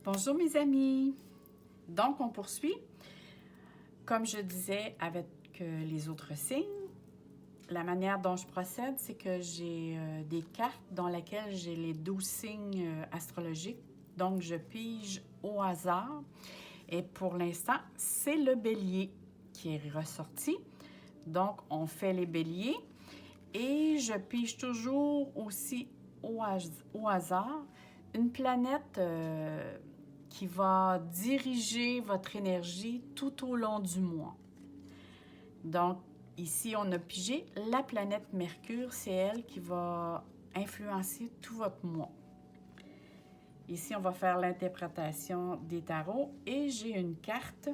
Bonjour mes amis! Donc, on poursuit. Comme je disais avec les autres signes, la manière dont je procède, c'est que j'ai des cartes dans lesquelles j'ai les 12 signes astrologiques. Donc, je pige au hasard. Et pour l'instant, c'est le bélier qui est ressorti. Donc, on fait les béliers. Et je pige toujours aussi au hasard une planète qui va diriger votre énergie tout au long du mois. Donc, ici, on a pigé la planète Mercure. C'est elle qui va influencer tout votre mois. Ici, on va faire l'interprétation des tarots et j'ai une carte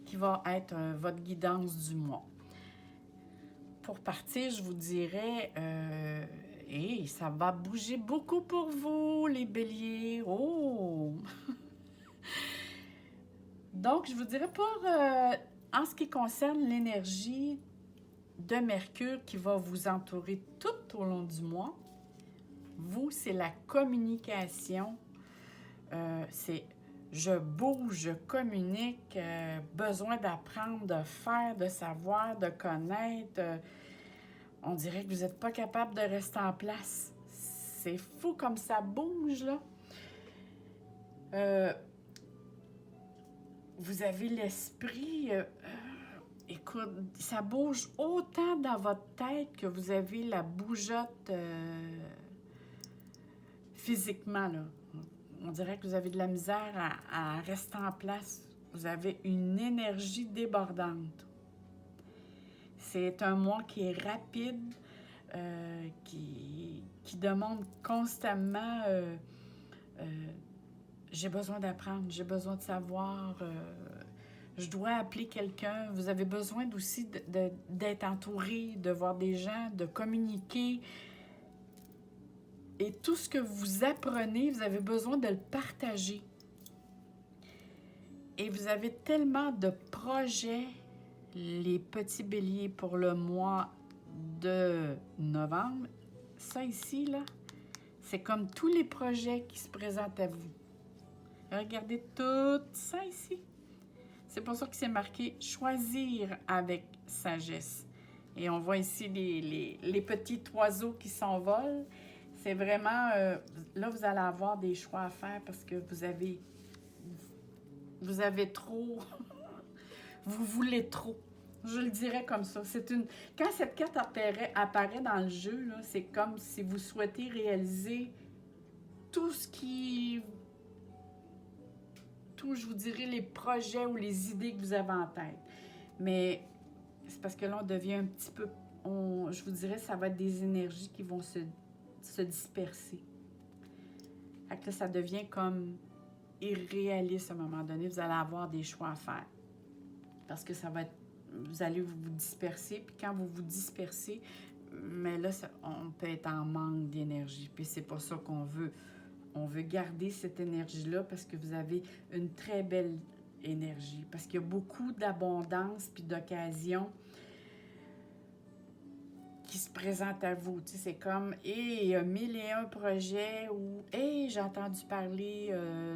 qui va être votre guidance du mois. Pour partir, je vous dirais, ça va bouger beaucoup pour vous, les béliers. Oh! Donc, je vous dirais en ce qui concerne l'énergie de Mercure qui va vous entourer tout au long du mois, vous, c'est la communication. C'est je bouge, je communique, besoin d'apprendre, de faire, de savoir, de connaître. On dirait que vous n'êtes pas capable de rester en place. C'est fou comme ça bouge, là. Vous avez l'esprit... écoute, ça bouge autant dans votre tête que vous avez la bougeotte physiquement, là. On dirait que vous avez de la misère à rester en place. Vous avez une énergie débordante. C'est un mois qui est rapide, qui demande constamment j'ai besoin d'apprendre, j'ai besoin de savoir, je dois appeler quelqu'un. Vous avez besoin aussi d'être entouré, de voir des gens, de communiquer. Et tout ce que vous apprenez, vous avez besoin de le partager. Et vous avez tellement de projets, les petits béliers, pour le mois de novembre. Ça ici, là, c'est comme tous les projets qui se présentent à vous. Regardez tout ça ici. C'est pour ça que c'est marqué « Choisir avec sagesse ». Et on voit ici les petits oiseaux qui s'envolent. C'est vraiment... là, vous allez avoir des choix à faire parce que vous avez trop... vous voulez trop. Je le dirais comme ça. Quand cette carte apparaît dans le jeu, c'est comme si vous souhaitez réaliser tout ce qui... je vous dirais, les projets ou les idées que vous avez en tête. Mais c'est parce que là, on devient un petit peu... je vous dirais, ça va être des énergies qui vont se disperser. Fait que là, ça devient comme irréaliste à un moment donné. Vous allez avoir des choix à faire. Parce que ça va être... Vous allez vous disperser. Puis quand vous vous dispersez, mais là, on peut être en manque d'énergie. Puis c'est pas ça qu'on veut. On veut garder cette énergie-là parce que vous avez une très belle énergie. Parce qu'il y a beaucoup d'abondance puis d'occasions qui se présentent à vous. Tu sais, c'est comme, il y a 1001 projets où, j'ai entendu parler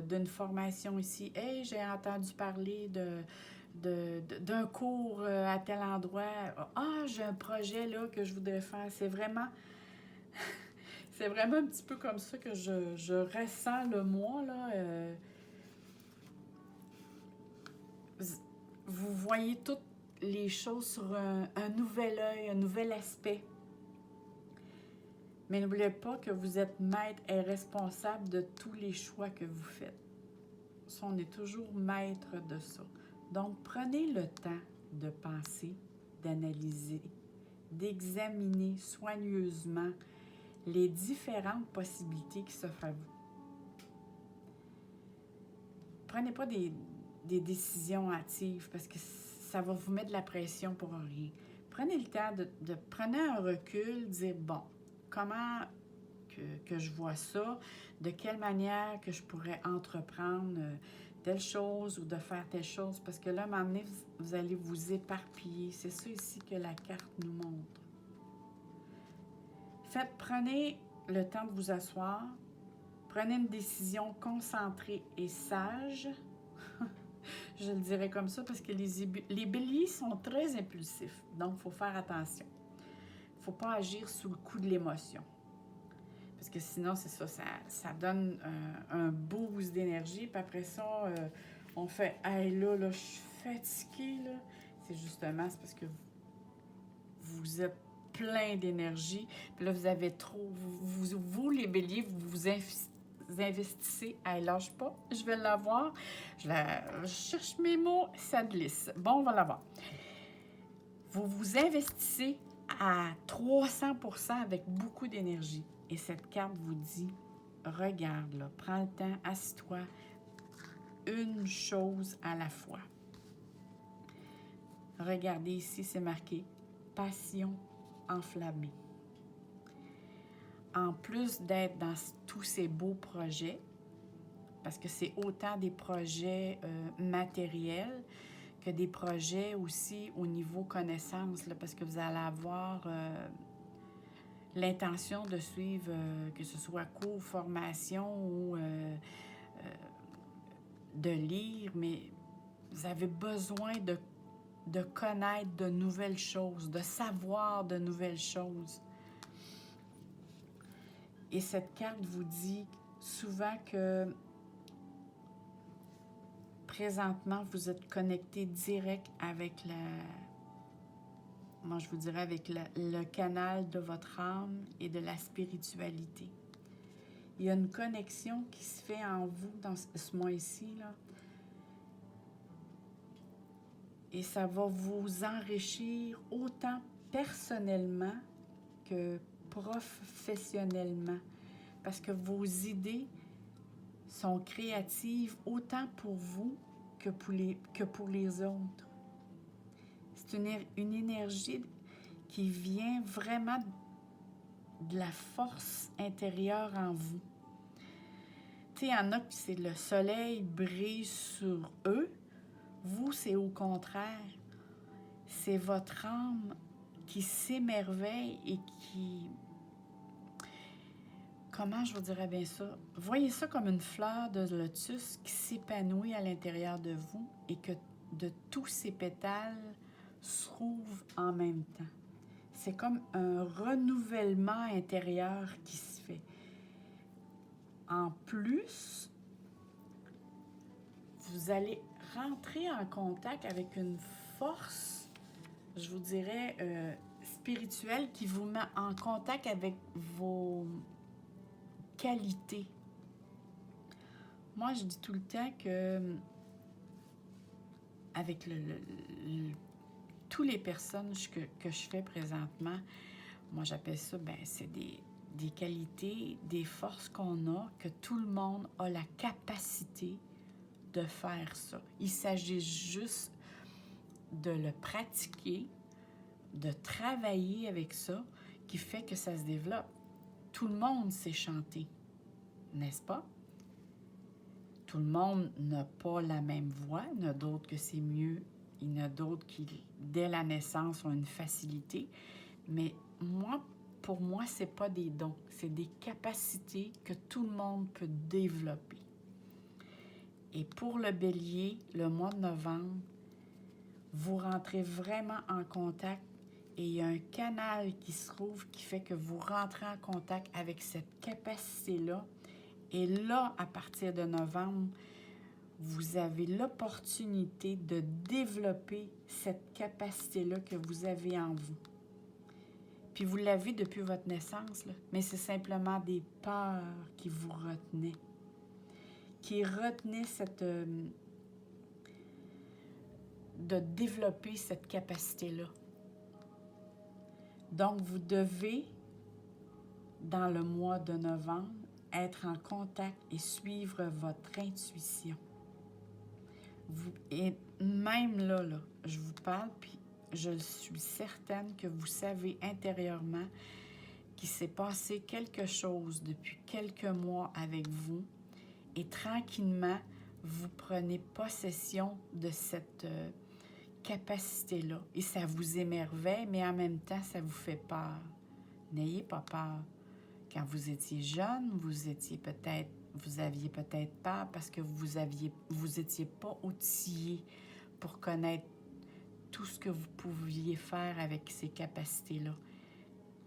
d'une formation ici. J'ai entendu parler d'un cours à tel endroit. J'ai un projet là que je voudrais faire. C'est vraiment... C'est vraiment un petit peu comme ça que je ressens le mois, là. Vous voyez toutes les choses sur un nouvel œil, un nouvel aspect. Mais n'oubliez pas que vous êtes maître et responsable de tous les choix que vous faites. Ça, on est toujours maître de ça. Donc, prenez le temps de penser, d'analyser, d'examiner soigneusement les différentes possibilités qui s'offrent à vous. Prenez pas des décisions hâtives parce que ça va vous mettre de la pression pour rien. Prenez le temps prenez un recul, dire bon, comment que je vois ça, de quelle manière que je pourrais entreprendre telle chose ou de faire telle chose, parce que là, à un moment donné, vous allez vous éparpiller. C'est ça ici que la carte nous montre. Prenez le temps de vous asseoir, Prenez une décision concentrée et sage. Je le dirais comme ça parce que les béliers sont très impulsifs. Donc, il faut faire attention. Il ne faut pas agir sous le coup de l'émotion. Parce que sinon, c'est ça, ça donne un boost d'énergie. Puis après ça, on fait « Hey, là, je suis fatiguée, là. » C'est justement, c'est parce que vous êtes plein d'énergie. Puis là, vous avez trop... Vous les béliers, vous investissez. Hey, lâche pas, je vais l'avoir. Je cherche mes mots, ça glisse. Bon, on va l'avoir. Vous vous investissez à 300% avec beaucoup d'énergie. Et cette carte vous dit, regarde, là, prends le temps, assis-toi, une chose à la fois. Regardez ici, c'est marqué « Passion enflammée ». En plus d'être dans tous ces beaux projets, parce que c'est autant des projets matériels que des projets aussi au niveau connaissance, là, parce que vous allez avoir l'intention de suivre, que ce soit cours, formation ou de lire, mais vous avez besoin de connaître de nouvelles choses, de savoir de nouvelles choses. Et cette carte vous dit souvent que présentement, vous êtes connecté direct avec moi je vous dirais avec le canal de votre âme et de la spiritualité. Il y a une connexion qui se fait en vous dans ce mois-ci, là. Et ça va vous enrichir autant personnellement que professionnellement. Parce que vos idées sont créatives autant pour vous que pour les autres. C'est une énergie qui vient vraiment de la force intérieure en vous. Tu sais, il y en a qui c'est le soleil brille sur eux. Vous, c'est au contraire. C'est votre âme qui s'émerveille et qui... Comment je vous dirais bien ça? Voyez ça comme une fleur de lotus qui s'épanouit à l'intérieur de vous et que de tous ces pétales s'ouvrent en même temps. C'est comme un renouvellement intérieur qui se fait. En plus, vous allez rentrer en contact avec une force, je vous dirais, spirituelle qui vous met en contact avec vos qualités. Moi, je dis tout le temps que avec toutes les personnes que je fais présentement, moi j'appelle ça, c'est des qualités, des forces qu'on a, que tout le monde a la capacité de faire ça. Il s'agit juste de le pratiquer, de travailler avec ça, qui fait que ça se développe. Tout le monde sait chanter, n'est-ce pas? Tout le monde n'a pas la même voix. Il y en a d'autres que c'est mieux. Il y en a d'autres qui, dès la naissance, ont une facilité. Mais pour moi, ce n'est pas des dons. C'est des capacités que tout le monde peut développer. Et pour le bélier, le mois de novembre, vous rentrez vraiment en contact et il y a un canal qui se rouvre qui fait que vous rentrez en contact avec cette capacité-là. Et là, à partir de novembre, vous avez l'opportunité de développer cette capacité-là que vous avez en vous. Puis vous l'avez depuis votre naissance, là, mais c'est simplement des peurs qui vous retenaient. Qui retenaient de développer cette capacité-là. Donc, vous devez, dans le mois de novembre, être en contact et suivre votre intuition. Et même là, je vous parle, puis je suis certaine que vous savez intérieurement qu'il s'est passé quelque chose depuis quelques mois avec vous et tranquillement, vous prenez possession de cette capacité-là et ça vous émerveille, mais en même temps, ça vous fait peur. N'ayez pas peur. Quand vous étiez jeune, vous étiez peut-être Vous aviez peut-être peur parce que vous étiez pas outillé pour connaître tout ce que vous pouviez faire avec ces capacités-là.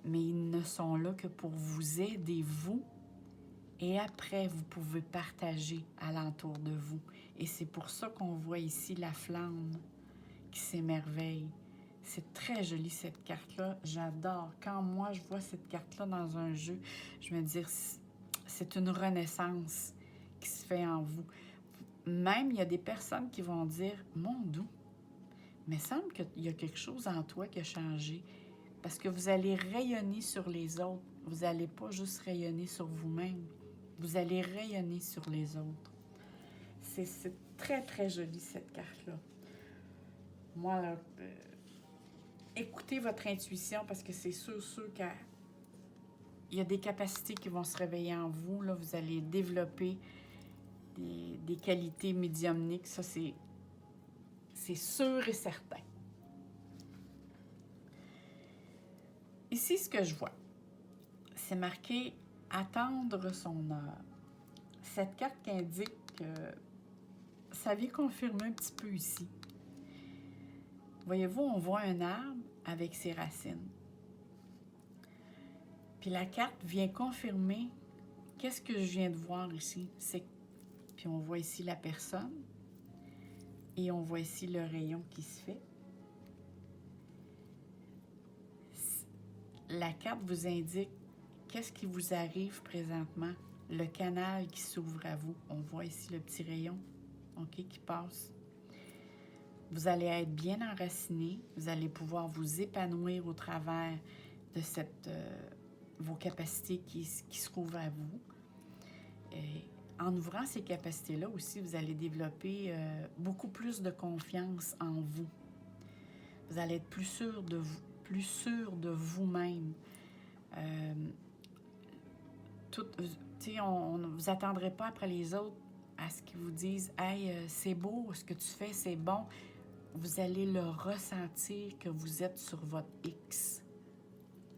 Mais ils ne sont là que pour vous aider, vous, et après, vous pouvez partager alentour de vous. Et c'est pour ça qu'on voit ici la flamme qui s'émerveille. C'est très joli, cette carte-là. J'adore. Quand moi, je vois cette carte-là dans un jeu, je me dis, c'est une renaissance qui se fait en vous. Même, il y a des personnes qui vont dire, « Mon doux, mais il semble qu'il y a quelque chose en toi qui a changé. » Parce que vous allez rayonner sur les autres. Vous n'allez pas juste rayonner sur vous-même. Vous allez rayonner sur les autres. C'est très, très joli, cette carte-là. Moi, là, écoutez votre intuition parce que c'est sûr qu'il y a des capacités qui vont se réveiller en vous. Là, vous allez développer des qualités médiumniques. Ça, c'est sûr et certain. Ici, ce que je vois, c'est marqué « Attendre son heure ». Cette carte qui indique que ça vient confirmer un petit peu ici. Voyez-vous, on voit un arbre avec ses racines. Puis la carte vient confirmer qu'est-ce que je viens de voir ici. Puis on voit ici la personne et on voit ici le rayon qui se fait. La carte vous indique qu'est-ce qui vous arrive présentement, le canal qui s'ouvre à vous. On voit ici le petit rayon, OK, qui passe. Vous allez être bien enraciné, vous allez pouvoir vous épanouir au travers de vos capacités qui se couvrent à vous. Et en ouvrant ces capacités-là aussi, vous allez développer beaucoup plus de confiance en vous. Vous allez être plus sûr de vous-même. On ne vous attendrez pas après les autres à ce qu'ils vous disent « Hey, c'est beau, ce que tu fais, c'est bon ». Vous allez le ressentir que vous êtes sur votre X.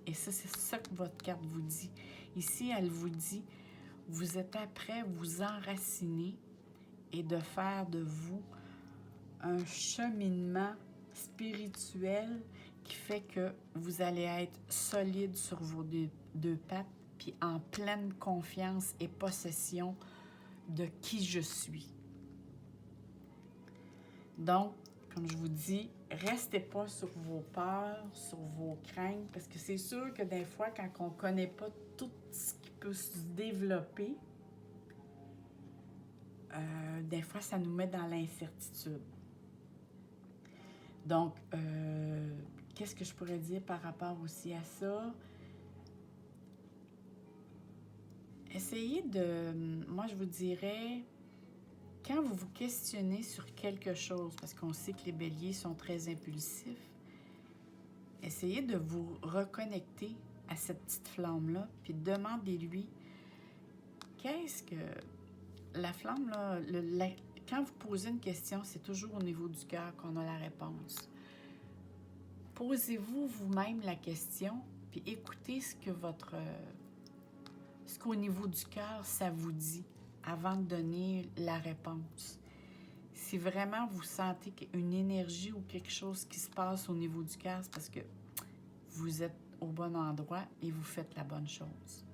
Et ça, c'est ça que votre carte vous dit. Ici, elle vous dit, vous êtes après vous enraciner et de faire de vous un cheminement spirituel qui fait que vous allez être solide sur vos deux pattes, puis en pleine confiance et possession de qui je suis. Donc, comme je vous dis, restez pas sur vos peurs, sur vos craintes, parce que c'est sûr que des fois, quand on ne connaît pas tout ce qui peut se développer, des fois, ça nous met dans l'incertitude. Donc, qu'est-ce que je pourrais dire par rapport aussi à ça? Essayez moi je vous dirais, quand vous vous questionnez sur quelque chose, parce qu'on sait que les béliers sont très impulsifs, essayez de vous reconnecter à cette petite flamme-là, puis demandez-lui, qu'est-ce que la flamme-là, quand vous posez une question, c'est toujours au niveau du cœur qu'on a la réponse. Posez-vous vous-même la question, puis écoutez ce qu'au niveau du cœur, ça vous dit avant de donner la réponse. Si vraiment vous sentez une énergie ou quelque chose qui se passe au niveau du cœur, c'est parce que vous êtes au bon endroit et vous faites la bonne chose.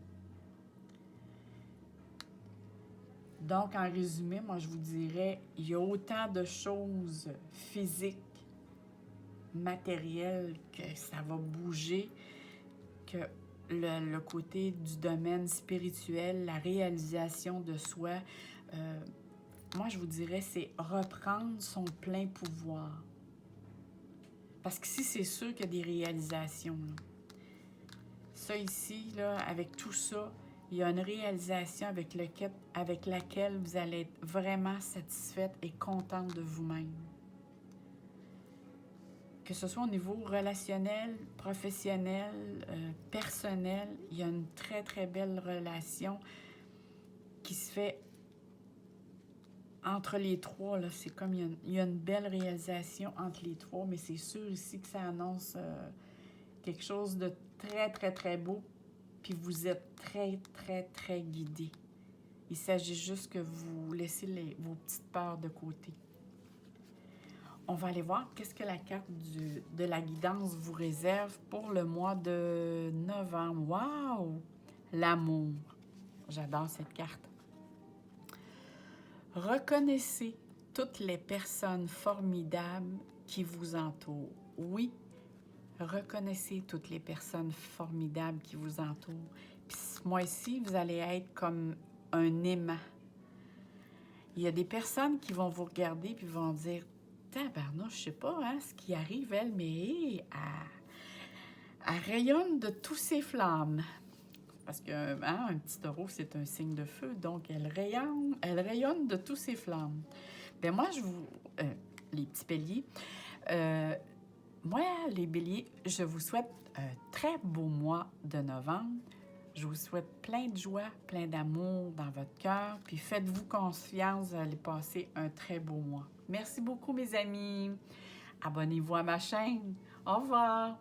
Donc, en résumé, moi, je vous dirais, il y a autant de choses physiques, matérielles, que ça va bouger, que le côté du domaine spirituel, la réalisation de soi, moi, je vous dirais, c'est reprendre son plein pouvoir. Parce que si c'est sûr qu'il y a des réalisations, là. Ça ici, là, avec tout ça, il y a une réalisation avec laquelle vous allez être vraiment satisfaite et contente de vous-même. Que ce soit au niveau relationnel, professionnel, personnel, il y a une très, très belle relation qui se fait entre les trois. Là, c'est comme il y a une belle réalisation entre les trois, mais c'est sûr ici que ça annonce quelque chose de très, très, très beau, puis vous êtes très, très, très guidé. Il s'agit juste que vous laissez vos petites peurs de côté. On va aller voir qu'est-ce que la carte de la guidance vous réserve pour le mois de novembre. Wow! L'amour. J'adore cette carte. Reconnaissez toutes les personnes formidables qui vous entourent. Oui, reconnaissez toutes les personnes formidables qui vous entourent. Puis ce mois-ci, vous allez être comme un aimant. Il y a des personnes qui vont vous regarder puis vont dire « Tabarnouche, je sais pas hein, ce qui arrive, elle, mais elle rayonne de tous ses flammes. » Parce que hein, un petit taureau, c'est un signe de feu, donc elle rayonne de tous ses flammes. Bien moi, les petits béliers, moi, les béliers, je vous souhaite un très beau mois de novembre. Je vous souhaite plein de joie, plein d'amour dans votre cœur, puis faites-vous confiance, vous allez passer un très beau mois. Merci beaucoup, mes amis. Abonnez-vous à ma chaîne. Au revoir.